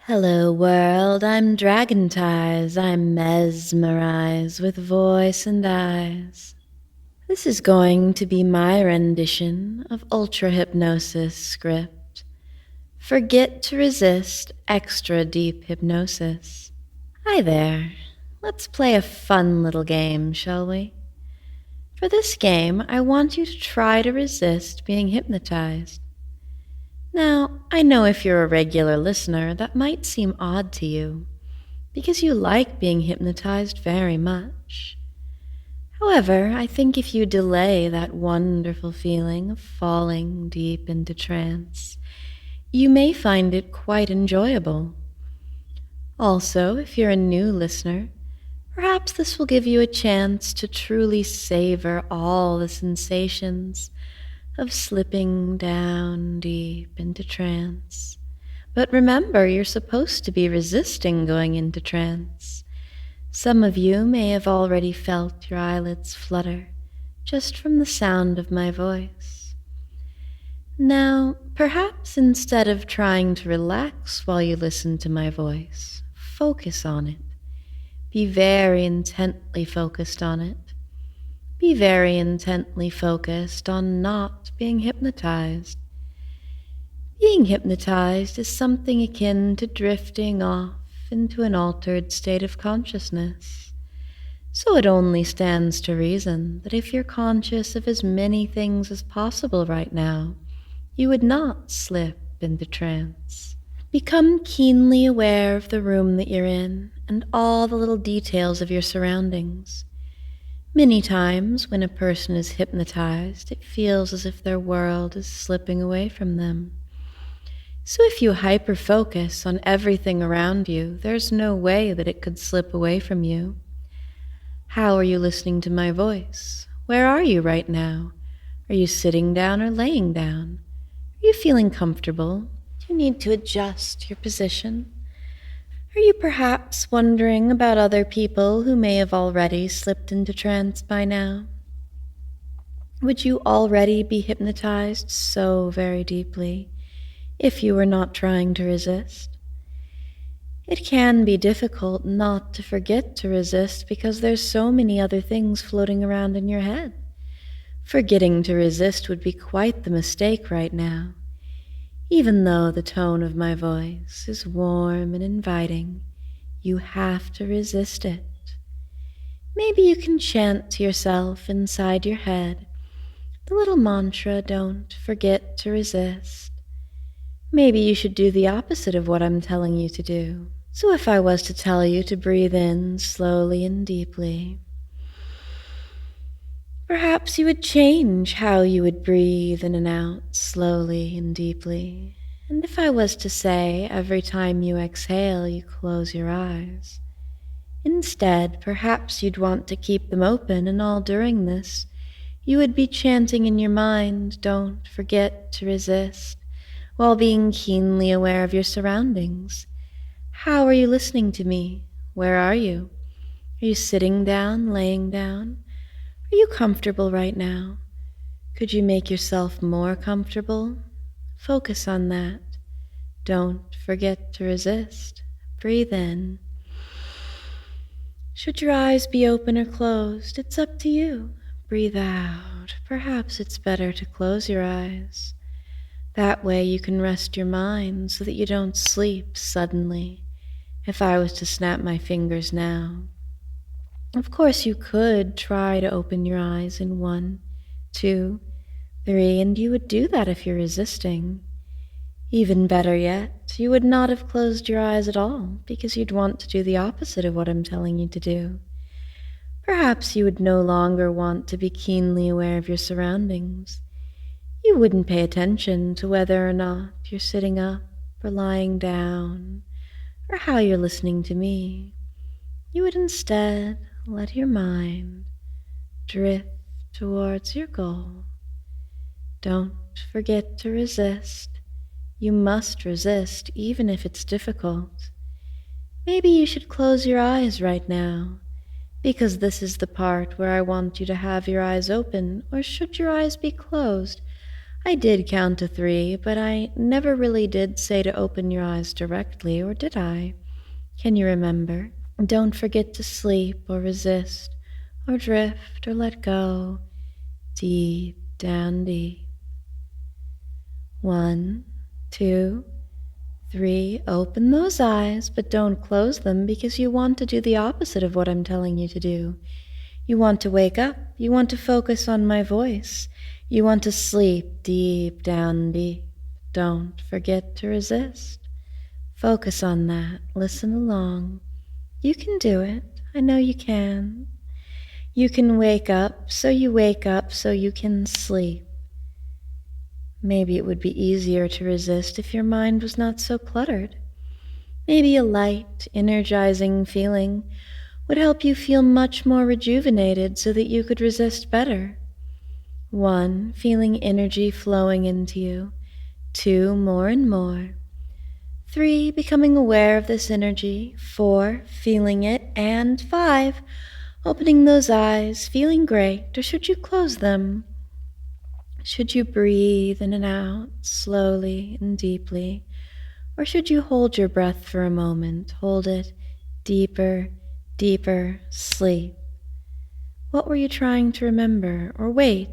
Hello world, I'm dragontize, I'm mesmerized with voice and eyes. This is going to be my rendition of UltraHypnosis script. Forget to resist extra deep hypnosis. Hi there, let's play a fun little game, shall we? For this game, I want you to try to resist being hypnotized. Now, I know if you're a regular listener, that might seem odd to you, because you like being hypnotized very much. However, I think if you delay that wonderful feeling of falling deep into trance, you may find it quite enjoyable. Also, if you're a new listener, perhaps this will give you a chance to truly savor all the sensations of slipping down deep into trance. But remember, you're supposed to be resisting going into trance. Some of you may have already felt your eyelids flutter just from the sound of my voice. Now, perhaps instead of trying to relax while you listen to my voice, focus on it. Be very intently focused on it. Be very intently focused on not being hypnotized. Being hypnotized is something akin to drifting off into an altered state of consciousness. So it only stands to reason that if you're conscious of as many things as possible right now, you would not slip into trance. Become keenly aware of the room that you're in and all the little details of your surroundings. Many times when a person is hypnotized, it feels as if their world is slipping away from them. So if you hyper-focus on everything around you, there's no way that it could slip away from you. How are you listening to my voice? Where are you right now? Are you sitting down or laying down? Are you feeling comfortable? Do you need to adjust your position? Are you perhaps wondering about other people who may have already slipped into trance by now? Would you already be hypnotized so very deeply if you were not trying to resist? It can be difficult not to forget to resist because there's so many other things floating around in your head. Forgetting to resist would be quite the mistake right now. Even though the tone of my voice is warm and inviting, you have to resist it. Maybe you can chant to yourself inside your head the little mantra, "Don't forget to resist." Maybe you should do the opposite of what I'm telling you to do. So if I was to tell you to breathe in slowly and deeply, perhaps you would change how you would breathe in and out slowly and deeply. And if I was to say every time you exhale, you close your eyes, instead, perhaps you'd want to keep them open, and all during this, you would be chanting in your mind, "Don't forget to resist," while being keenly aware of your surroundings. How are you listening to me? Where are you? Are you sitting down, laying down? Are you comfortable right now? Could you make yourself more comfortable? Focus on that. Don't forget to resist. Breathe in. Should your eyes be open or closed? It's up to you. Breathe out. Perhaps it's better to close your eyes. That way you can rest your mind so that you don't sleep suddenly. If I was to snap my fingers now, of course you could try to open your eyes in 1, 2, 3, and you would do that if you're resisting. Even better yet, you would not have closed your eyes at all because you'd want to do the opposite of what I'm telling you to do. Perhaps you would no longer want to be keenly aware of your surroundings. You wouldn't pay attention to whether or not you're sitting up or lying down or how you're listening to me. You would instead let your mind drift towards your goal. Don't forget to resist. You must resist even if it's difficult. Maybe you should close your eyes right now, because this is the part where I want you to have your eyes open, or should your eyes be closed? I did count to 3, but I never really did say to open your eyes directly, or did I? Can you remember? Don't forget to sleep or resist or drift or let go. Deep down deep. 1, 2, 3. Open those eyes, but don't close them because you want to do the opposite of what I'm telling you to do. You want to wake up. You want to focus on my voice. You want to sleep deep down deep. Don't forget to resist. Focus on that. Listen along. You can do it. I know you can. You can wake up so you can sleep. Maybe it would be easier to resist if your mind was not so cluttered. Maybe a light, energizing feeling would help you feel much more rejuvenated so that you could resist better. 1, feeling energy flowing into you. 2, more and more. 3, becoming aware of this energy. 4, feeling it. And 5, opening those eyes, feeling great. Or should you close them? Should you breathe in and out, slowly and deeply? Or should you hold your breath for a moment? Hold it deeper, deeper, sleep. What were you trying to remember? Or wait,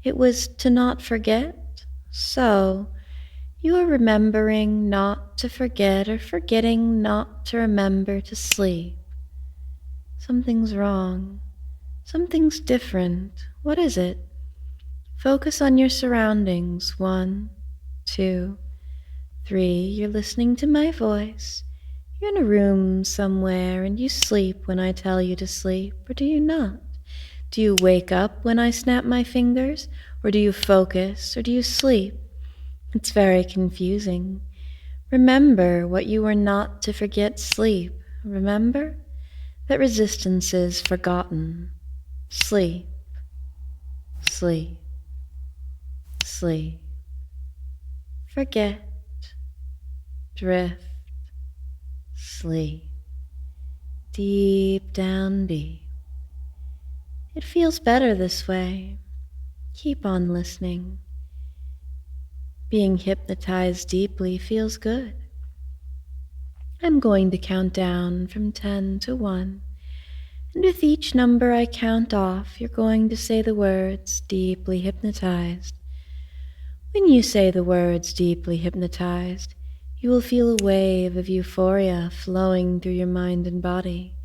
it was to not forget? So, you are remembering not to forget or forgetting not to remember to sleep. Something's wrong. Something's different. What is it? Focus on your surroundings. 1, 2, 3. You're listening to my voice. You're in a room somewhere and you sleep when I tell you to sleep, or do you not? Do you wake up when I snap my fingers, or do you focus, or do you sleep? It's very confusing. Remember what you were not to forget. Sleep. Remember that resistance is forgotten. Sleep. Sleep. Sleep. Forget. Drift. Sleep. Deep down deep. It feels better this way. Keep on listening. Being hypnotized deeply feels good. I'm going to count down from 10 to 1. And with each number I count off, you're going to say the words, deeply hypnotized. When you say the words, deeply hypnotized, you will feel a wave of euphoria flowing through your mind and body,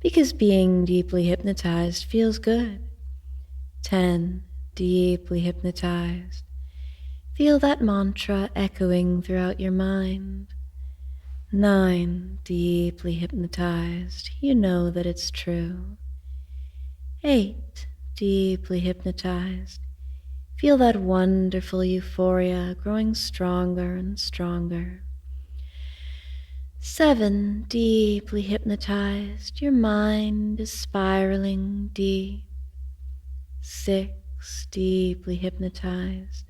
because being deeply hypnotized feels good. 10, deeply hypnotized. Feel that mantra echoing throughout your mind. 9, deeply hypnotized. You know that it's true. 8, deeply hypnotized. Feel that wonderful euphoria growing stronger and stronger. 7, deeply hypnotized. Your mind is spiraling deep. 6, deeply hypnotized.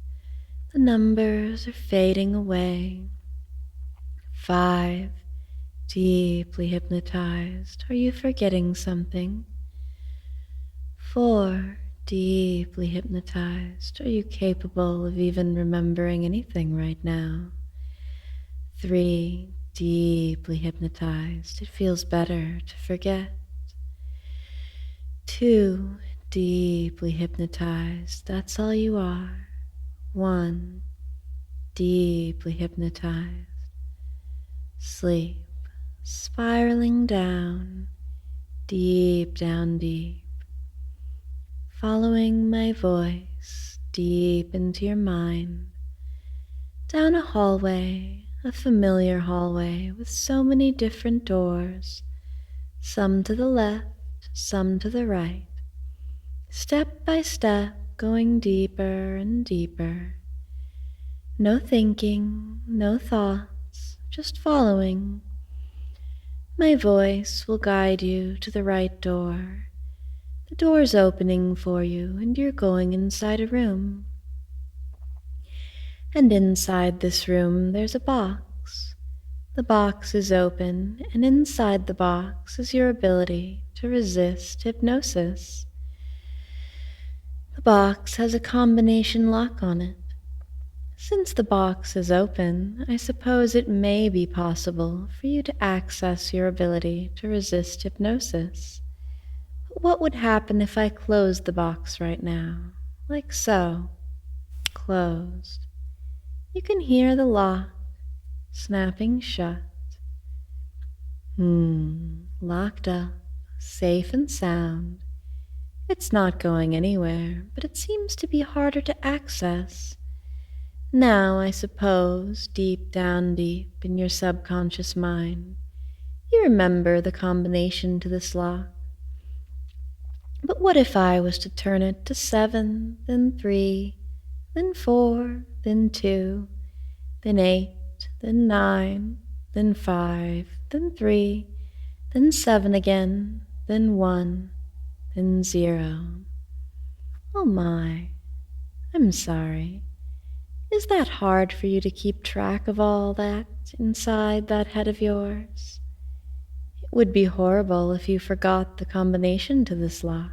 The numbers are fading away. 5, deeply hypnotized. Are you forgetting something? 4, deeply hypnotized. Are you capable of even remembering anything right now? 3, deeply hypnotized. It feels better to forget. 2, deeply hypnotized. That's all you are. 1, deeply hypnotized. Sleep, spiraling down, deep down deep. Following my voice deep into your mind. Down a hallway, a familiar hallway with so many different doors. Some to the left, some to the right. Step by step, going deeper and deeper. No thinking, no thoughts, just following. My voice will guide you to the right door. The door's opening for you and you're going inside a room. And inside this room there's a box. The box is open, and inside the box is your ability to resist hypnosis. The box has a combination lock on it. Since the box is open, I suppose it may be possible for you to access your ability to resist hypnosis. But what would happen if I closed the box right now? Like so. Closed. You can hear the lock snapping shut. Locked up, safe and sound. It's not going anywhere, but it seems to be harder to access. Now, I suppose, deep down deep in your subconscious mind, you remember the combination to this lock. But what if I was to turn it to 7, then 3, then 4, then 2, then 8, then 9, then 5, then 3, then 7 again, then 1, then 0. Oh my, I'm sorry. Is that hard for you to keep track of all that inside that head of yours? It would be horrible if you forgot the combination to this lock.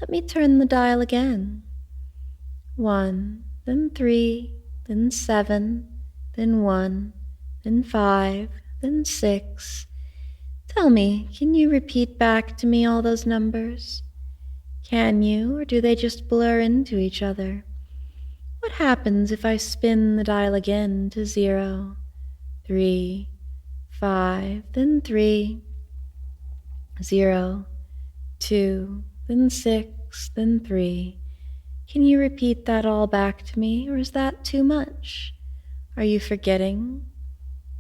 Let me turn the dial again. 1, then 3, then 7, then 1, then 5, then 6. Tell me, can you repeat back to me all those numbers? Can you, or do they just blur into each other? What happens if I spin the dial again to 0, 3, 5, then 3, 0, 2, then 6, then 3? Can you repeat that all back to me, or is that too much? Are you forgetting?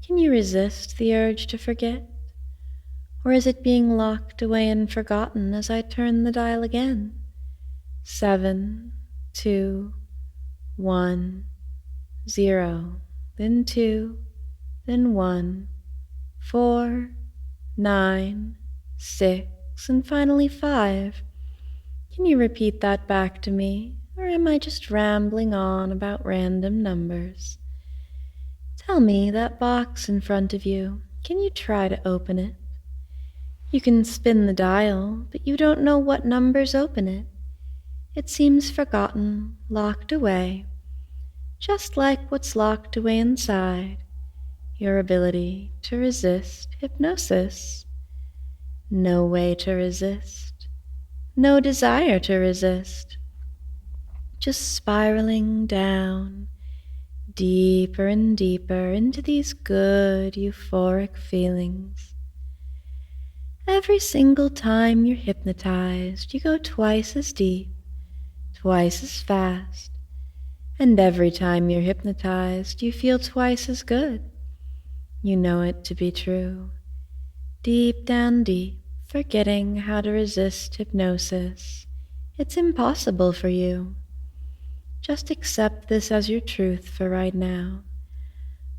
Can you resist the urge to forget? Or is it being locked away and forgotten as I turn the dial again? 7, 2, 1, 0, then 2, then 1, 4, 9, 6, and finally 5. Can you repeat that back to me, or am I just rambling on about random numbers? Tell me, that box in front of you, can you try to open it? You can spin the dial, but you don't know what numbers open it. It seems forgotten, locked away, just like what's locked away inside, your ability to resist hypnosis. No way to resist, no desire to resist, just spiraling down, deeper and deeper into these good euphoric feelings. Every single time you're hypnotized, you go twice as deep, twice as fast, and every time you're hypnotized, you feel twice as good. You know it to be true. Deep down deep, forgetting how to resist hypnosis. It's impossible for you. Just accept this as your truth for right now.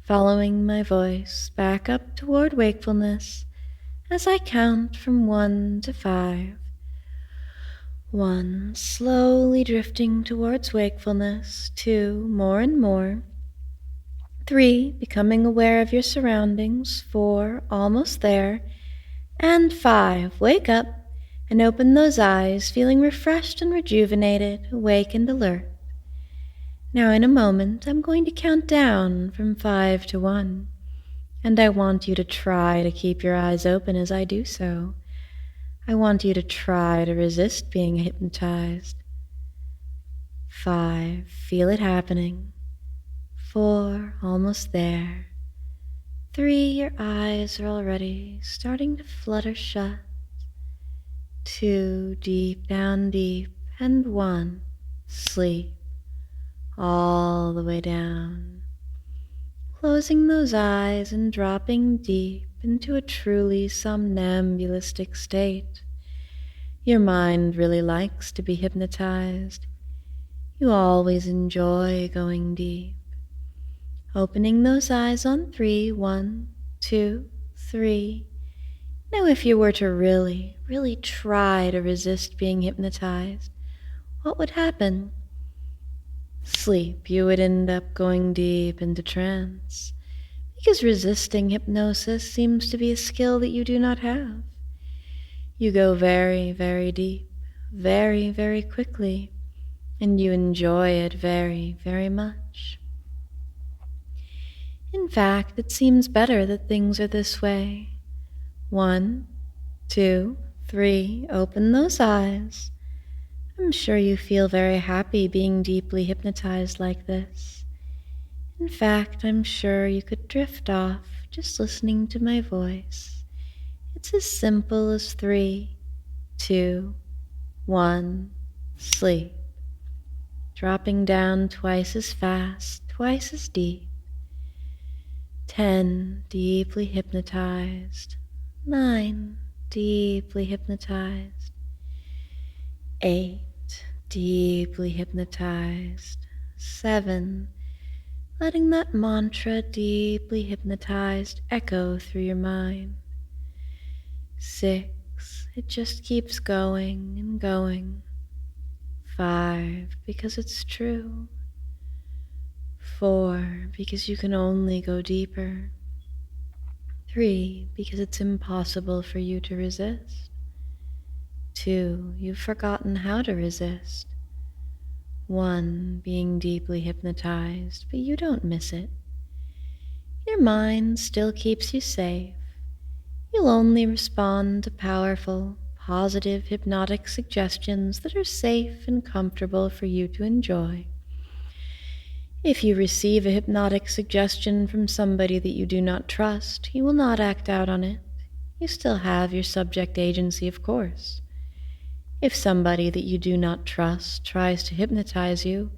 Following my voice back up toward wakefulness as I count from 1 to 5. 1, slowly drifting towards wakefulness. 2, more and more. 3, becoming aware of your surroundings. 4, almost there. And 5, wake up and open those eyes, feeling refreshed and rejuvenated, awake and alert. Now in a moment, I'm going to count down from 5 to 1, and I want you to try to keep your eyes open as I do so. I want you to try to resist being hypnotized. 5, feel it happening. 4, almost there. 3, your eyes are already starting to flutter shut. 2, deep down deep, and 1, sleep, all the way down. Closing those eyes and dropping deep into a truly somnambulistic state. Your mind really likes to be hypnotized. You always enjoy going deep. Opening those eyes on 3, 1, 2, 3. Now if you were to really, really try to resist being hypnotized, what would happen? Sleep. You would end up going deep into trance, because resisting hypnosis seems to be a skill that you do not have. You go very, very deep, very, very quickly, and you enjoy it very, very much. In fact, it seems better that things are this way. 1, 2, 3, open those eyes. I'm sure you feel very happy being deeply hypnotized like this. In fact, I'm sure you could drift off just listening to my voice. It's as simple as 3, 2, 1, sleep. Dropping down twice as fast, twice as deep. 10, deeply hypnotized. 9, deeply hypnotized. 8, deeply hypnotized. 7, letting that mantra deeply hypnotized echo through your mind. 6, it just keeps going and going. 5, because it's true. 4, because you can only go deeper. 3, because it's impossible for you to resist. 2, you've forgotten how to resist. 1, being deeply hypnotized, but you don't miss it. Your mind still keeps you safe. You'll only respond to powerful, positive hypnotic suggestions that are safe and comfortable for you to enjoy. If you receive a hypnotic suggestion from somebody that you do not trust, you will not act out on it. You still have your subject agency, of course. If somebody that you do not trust tries to hypnotize you,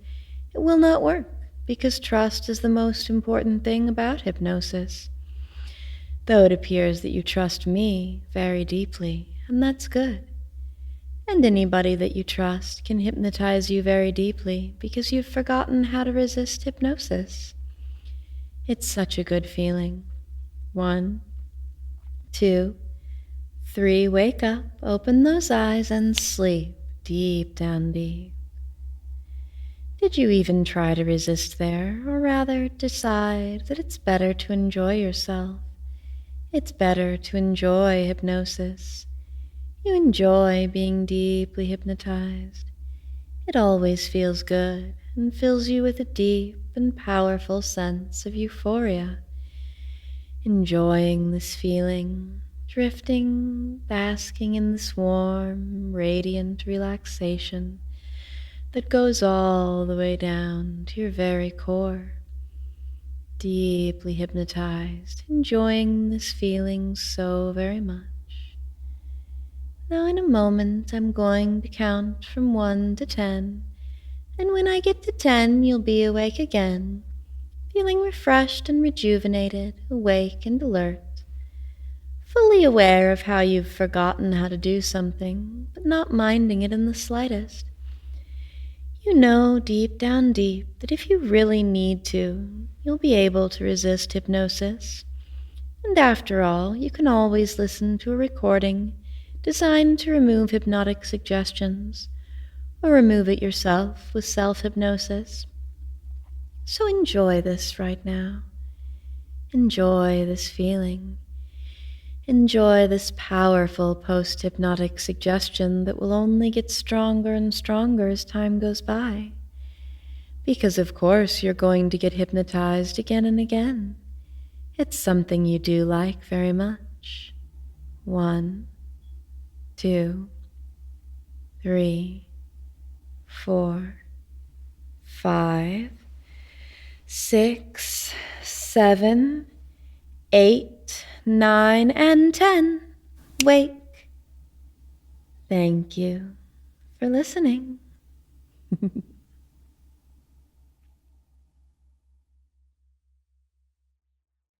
it will not work, because trust is the most important thing about hypnosis. Though it appears that you trust me very deeply, and that's good. And anybody that you trust can hypnotize you very deeply because you've forgotten how to resist hypnosis. It's such a good feeling. 1, 2, 3, wake up, open those eyes, and sleep deep down deep. Did you even try to resist there, or rather decide that it's better to enjoy yourself? It's better to enjoy hypnosis. You enjoy being deeply hypnotized. It always feels good and fills you with a deep and powerful sense of euphoria. Enjoying this feeling, drifting, basking in this warm, radiant relaxation that goes all the way down to your very core. Deeply hypnotized, enjoying this feeling so very much. Now in a moment I'm going to count from 1 to 10, and when I get to 10 you'll be awake again, feeling refreshed and rejuvenated, awake and alert, fully aware of how you've forgotten how to do something, but not minding it in the slightest. You know deep down deep that if you really need to, you'll be able to resist hypnosis. And after all, you can always listen to a recording designed to remove hypnotic suggestions, or remove it yourself with self-hypnosis. So enjoy this right now. Enjoy this feeling. Enjoy this powerful post-hypnotic suggestion that will only get stronger and stronger as time goes by. Because of course you're going to get hypnotized again and again. It's something you do like very much. 1, 2, 3, 4, 5, 6, 7, 8, 9, and 10. Wake. Thank you for listening.